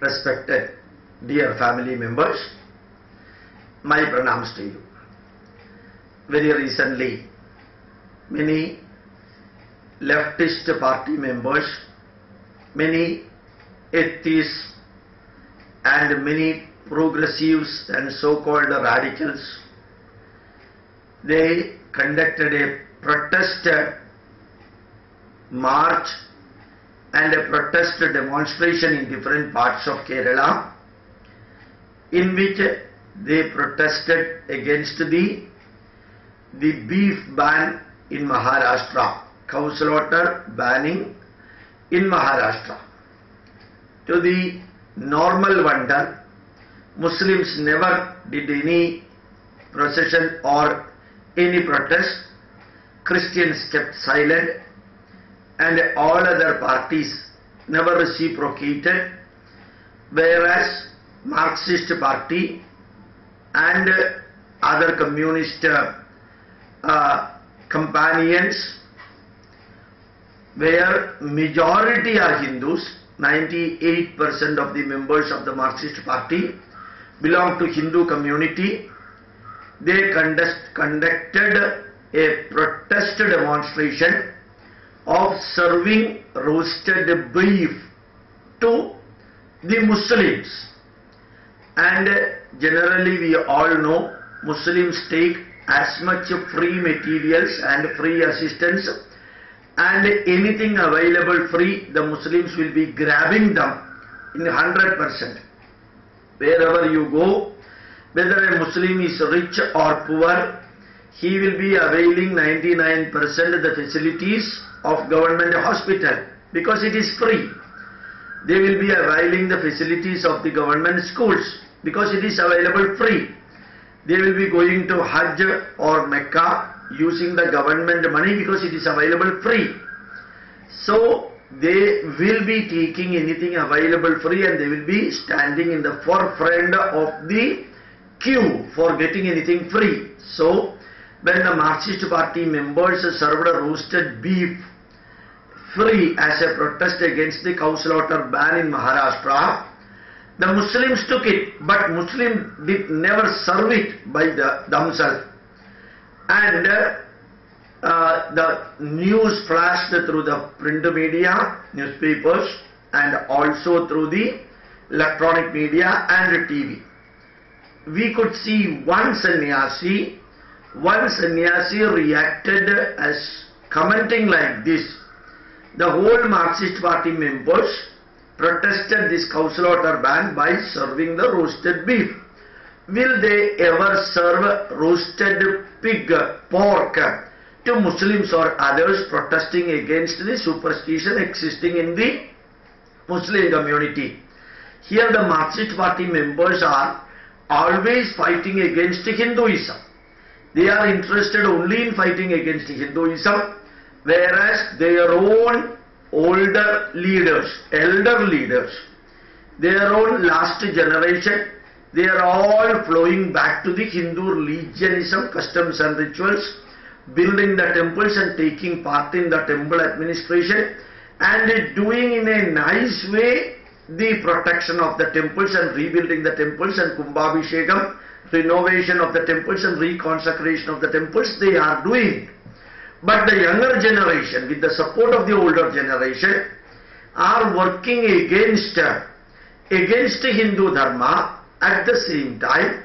Respected dear family members, my pranams to you. Very recently, many leftist party members, many atheists and many progressives and so-called radicals, they conducted a protest march and a protest demonstration in different parts of Kerala, in which they protested against the beef ban in Maharashtra, cow slaughter banning in Maharashtra. To the normal wonder, Muslims never did any procession or any protest. Christians kept silent, and all other parties never reciprocated, whereas Marxist party and other communist companions, where majority are Hindus, 98% of the members of the Marxist party belong to Hindu community, they conducted a protest demonstration of serving roasted beef to the Muslims. And generally we all know Muslims take as much free materials and free assistance, and anything available free, the Muslims will be grabbing them in 100%. Wherever you go, whether a Muslim is rich or poor, he will be availing 99% the facilities of government hospital because it is free. They will be availing the facilities of the government schools because it is available free. They will be going to Hajj or Mecca using the government money because it is available free. So they will be taking anything available free, and they will be standing in the forefront of the queue for getting anything free. So when the Marxist party members served roasted beef free as a protest against the cow slaughter ban in Maharashtra, the Muslims took it, but Muslims did never serve it by themselves. And the news flashed through the print media, newspapers, and also through the electronic media and TV. We could see one sannyasi reacted as commenting like this: the whole Marxist party members protested this cow slaughter ban by serving the roasted beef. Will they ever serve roasted pig, pork to Muslims or others protesting against the superstition existing in the Muslim community? Here the Marxist party members are always fighting against Hinduism. They are interested only in fighting against Hinduism, whereas their own older leaders, elder leaders, their own last generation, they are all flowing back to the Hindu religionism, customs and rituals, building the temples and taking part in the temple administration, and doing in a nice way the protection of the temples and rebuilding the temples and Kumbhabhishekam, renovation of the temples and reconsecration of the temples they are doing. But the younger generation, with the support of the older generation, are working against Hindu Dharma. At the same time,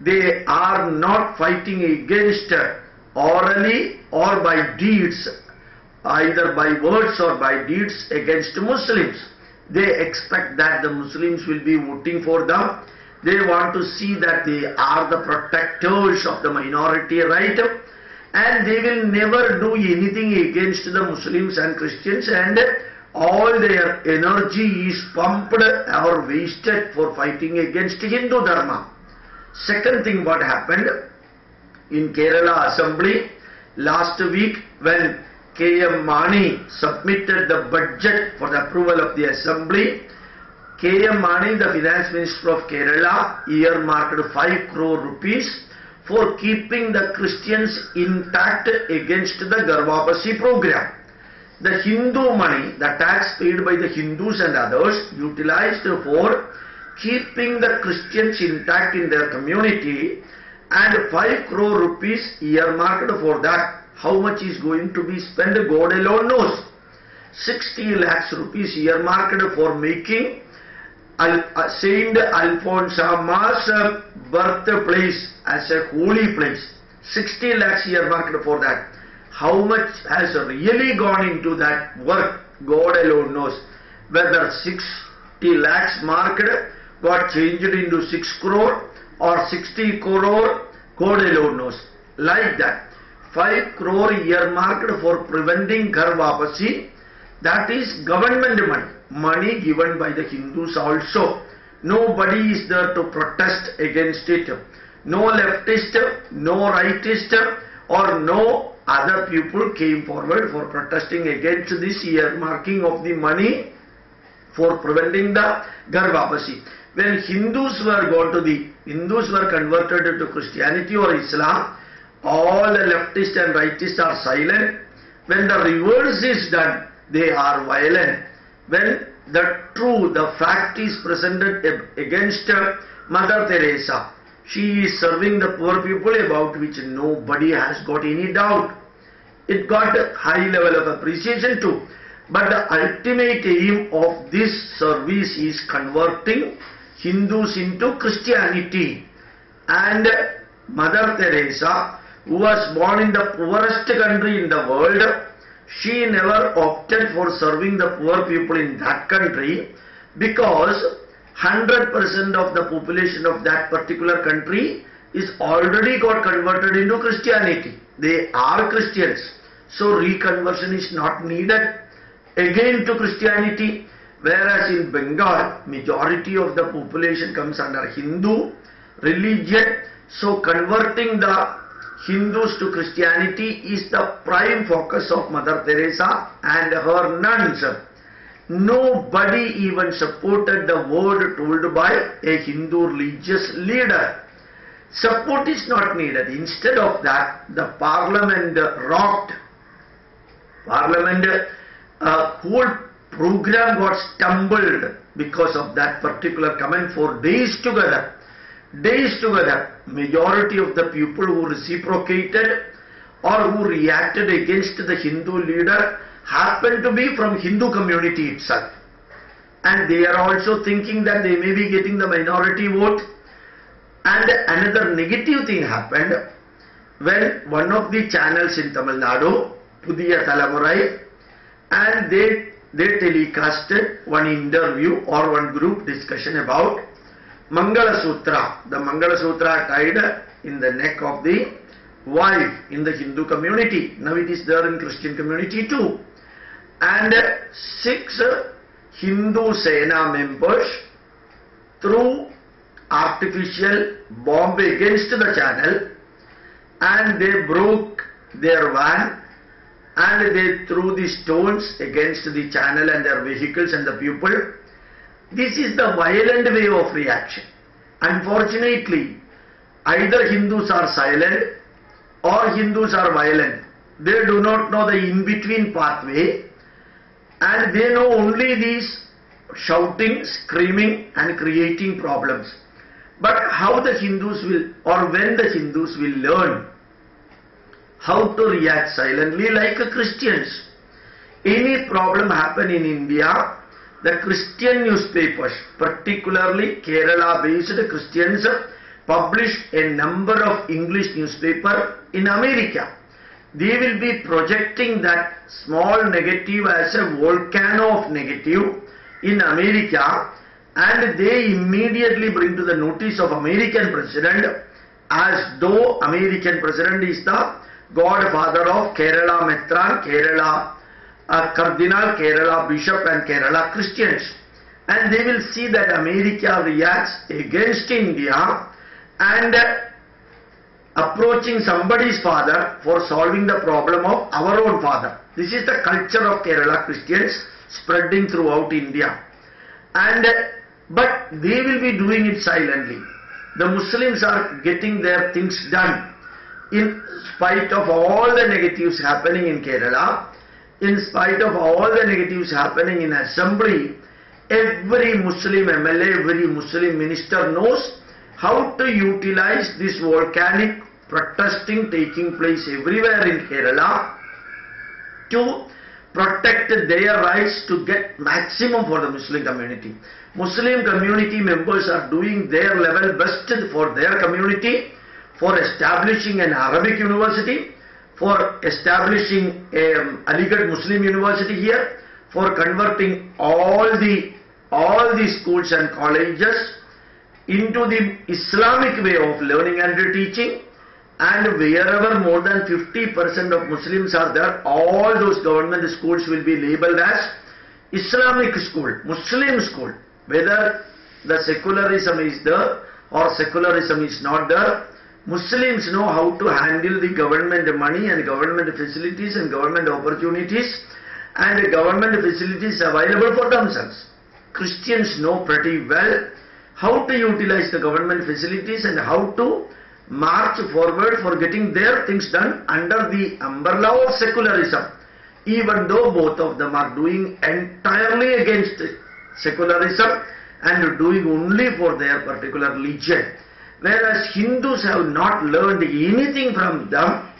they are not fighting against orally or by deeds, either by words or by deeds, against Muslims. They expect that the Muslims will be voting for them. They want to see that they are the protectors of the minority right, and they will never do anything against the Muslims and Christians, and all their energy is pumped or wasted for fighting against Hindu Dharma. Second thing, what happened in Kerala Assembly last week, when K.M. Mani submitted the budget for the approval of the Assembly, K.M. Mani, the Finance Minister of Kerala, earmarked 5 crore rupees for keeping the Christians intact against the Garvapasi program. the Hindu money, the tax paid by the Hindus and others, utilized for keeping the Christians intact in their community, and 5 crore rupees earmarked for that. How much is going to be spent, God alone knows. 60 lakhs rupees earmarked for making Saint Alphonsus' birthplace as a holy place. 60 lakhs earmarked for that. How much has really gone into that work, God alone knows. Whether 60 lakhs marked got changed into 6 crore or 60 crore, God alone knows. Like that. 5 crore earmarked for preventing Ghar Wapasi, that is government money. Money given by the Hindus also. Nobody is there to protest against it. No leftist, no rightist, or no other people came forward for protesting against this earmarking of the money for preventing the Ghar Wapasi. When Hindus were converted to Christianity or Islam, all the leftists and rightists are silent. When the reverse is done, they are violent. When the fact is presented against Mother Teresa, she is serving the poor people about which nobody has got any doubt. It got a high level of appreciation too. But the ultimate aim of this service is converting Hindus into Christianity. And Mother Teresa, who was born in the poorest country in the world, she never opted for serving the poor people in that country, because 100% of the population of that particular country is already got converted into Christianity. They are Christians. So reconversion is not needed again to Christianity. Whereas in Bengal, majority of the population comes under Hindu religion. So converting the Hindus to Christianity is the prime focus of Mother Teresa and her nuns. Nobody even supported the word told by a Hindu religious leader. Support is not needed. Instead of that, the Parliament rocked. Whole program got stumbled because of that particular comment for days together. Majority of the people who reciprocated or who reacted against the Hindu leader happened to be from Hindu community itself. And they are also thinking that they may be getting the minority vote. And another negative thing happened when one of the channels in Tamil Nadu, Pudiya Talamurai, and they telecasted one interview or one group discussion about Mangala Sutra, the Mangala Sutra tied in the neck of the wife in the Hindu community. Now it is there in Christian community too. And 6 Hindu Sena members threw artificial bomb against the channel, and they broke their van and they threw the stones against the channel and their vehicles and the people. This is the violent way of reaction. Unfortunately, either Hindus are silent or Hindus are violent. They do not know the in-between pathway, and they know only these shouting, screaming and creating problems. But how the Hindus will, or when the Hindus will learn how to react silently like Christians. Any problem happen in India, the Christian newspapers, particularly Kerala-based Christians, publish a number of English newspapers in America. They will be projecting that small negative as a volcano of negative in America, and they immediately bring to the notice of American president, as though American president is the godfather of Kerala Metran, Kerala Cardinal, Kerala Bishop and Kerala Christians. And they will see that America reacts against India and approaching somebody's father for solving the problem of our own father. This is the culture of Kerala Christians spreading throughout India. But they will be doing it silently. The Muslims are getting their things done in spite of all the negatives happening in Kerala. in spite of all the negatives happening in assembly, every Muslim MLA, every Muslim minister knows how to utilize this volcanic protesting taking place everywhere in Kerala to protect their rights to get maximum for the Muslim community. Muslim community members are doing their level best for their community, for establishing an Arabic university, for establishing a Aligarh Muslim University here, for converting all the schools and colleges into the Islamic way of learning and teaching, and wherever more than 50% of Muslims are there, all those government schools will be labeled as Islamic school, Muslim school. Whether the secularism is there or secularism is not there, Muslims know how to handle the government money and government facilities and government opportunities and government facilities available for themselves. Christians know pretty well how to utilize the government facilities and how to march forward for getting their things done under the umbrella of secularism, even though both of them are doing entirely against secularism and doing only for their particular religion. Whereas Hindus have not learned anything from them,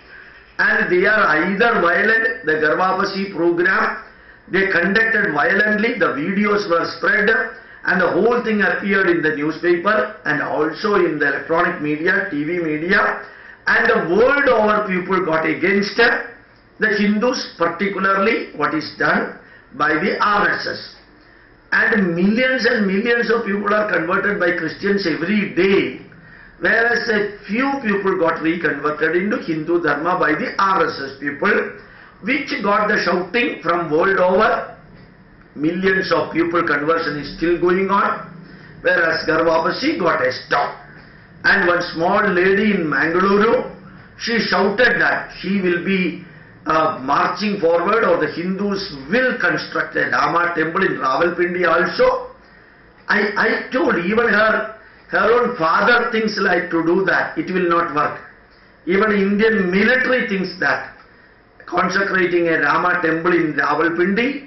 and they are either violent. The Garvapasi program, they conducted violently, the videos were spread, and the whole thing appeared in the newspaper and also in the electronic media, TV media, and the world over people got against the Hindus, particularly what is done by the RSS. And millions of people are converted by Christians every day, whereas a few people got reconverted into Hindu Dharma by the RSS people, which got the shouting from world over. Millions of people conversion is still going on, whereas Garvapasi got a stop. And one small lady in Mangaluru, she shouted that she will be marching forward, or the Hindus will construct a Rama temple in Rawalpindi also. I told even her own father thinks like to do that. It will not work. Even Indian military thinks that consecrating a Rama temple in Rawalpindi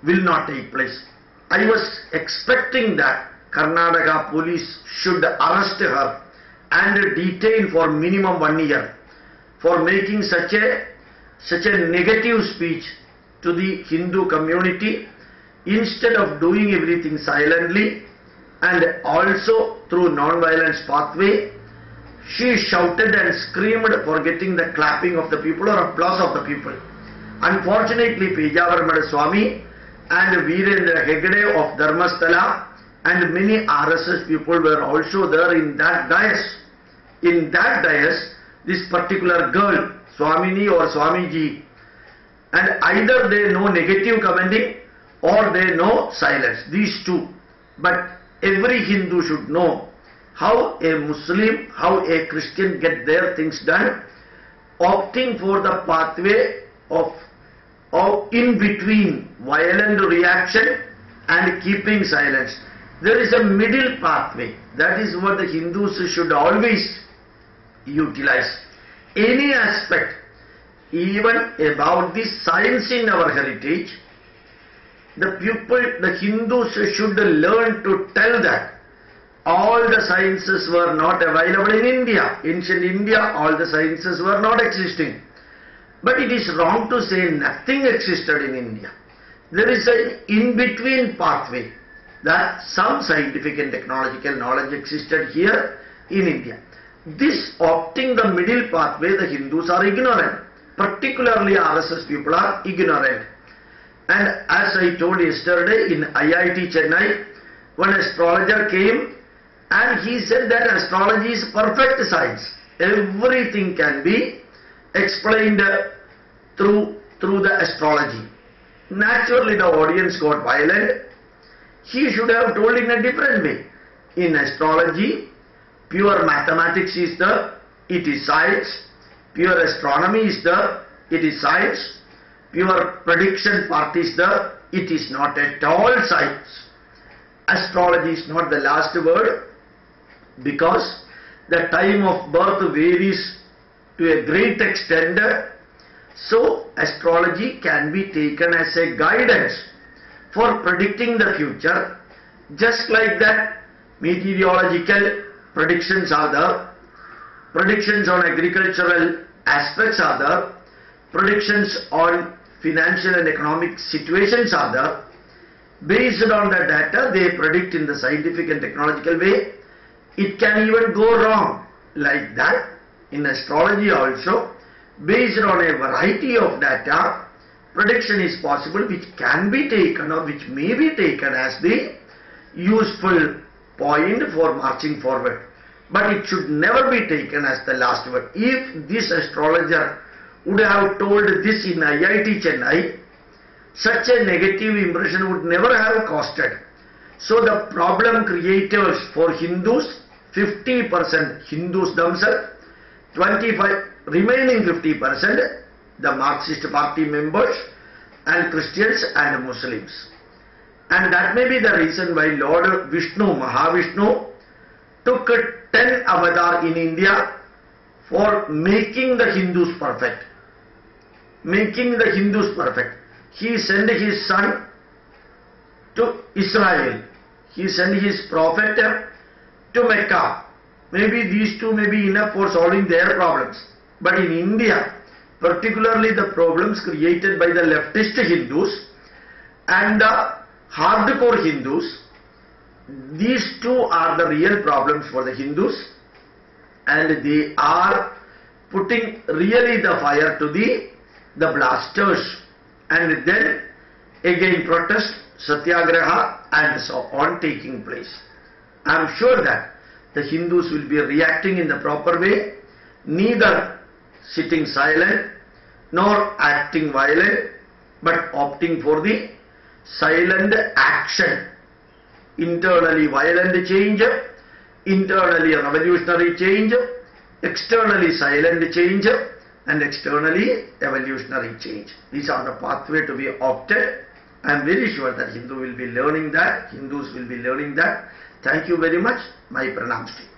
will not take place. I was expecting that Karnataka police should arrest her and detain for minimum 1 year for making such a negative speech to the Hindu community, instead of doing everything silently and also through non-violence pathway. She shouted and screamed for getting the clapping of the people or applause of the people. Unfortunately, Pejavarmada Swami and Virendra Hegde of Dharmasthala and many RSS people were also there in that dais. In that dais, this particular girl, Swamini or Swamiji, and either they know negative commenting or they know silence, these two. But every Hindu should know how a Muslim, how a Christian get their things done, opting for the pathway of in between violent reaction and keeping silence. There is a middle pathway. That is what the Hindus should always utilize. Any aspect, even about the science in our heritage, the Hindus should learn to tell that all the sciences were not available in India. Ancient India, all the sciences were not existing. But it is wrong to say nothing existed in India. There is an in-between pathway that some scientific and technological knowledge existed here in India. This opting the middle pathway, the Hindus are ignorant. Particularly RSS people are ignorant. And as I told yesterday, in IIT Chennai, one astrologer came and he said that astrology is perfect science. Everything can be explained through the astrology. Naturally, the audience got violent. He should have told in a different way. In astrology, pure mathematics is the, it is science. Pure astronomy is the, it is science. Pure prediction part is the, it is not at all science. Astrology is not the last word, because the time of birth varies to a great extent. So astrology can be taken as a guidance for predicting the future, just like that meteorological predictions are there, predictions on agricultural aspects are there, predictions on financial and economic situations are there. Based on the data they predict in the scientific and technological way. It can even go wrong. Like that, in astrology also, based on a variety of data, prediction is possible, which can be taken or which may be taken as the useful point for marching forward. But it should never be taken as the last word. If this astrologer would have told this in IIT Chennai, such a negative impression would never have costed. So the problem creators for Hindus, 50% Hindus themselves, 25 remaining 50% the Marxist party members and Christians and Muslims. And that may be the reason why Lord Vishnu, Mahavishnu, took 10 avatars in India for making the Hindus perfect. Making the Hindus perfect. He sent his son to Israel. He sent his prophet to Mecca. Maybe these two may be enough for solving their problems. But in India, particularly the problems created by the leftist Hindus and the hardcore Hindus, these two are the real problems for the Hindus, and they are putting really the fire to the blasters, and then again protest, satyagraha and so on taking place. I am sure that the Hindus will be reacting in the proper way, neither sitting silent nor acting violent, but opting for the silent action. Internally violent change, internally revolutionary change, externally silent change, and externally evolutionary change. These are the pathway to be opted. I am very sure that Hindus will be learning that. Thank you very much. My pranams to you.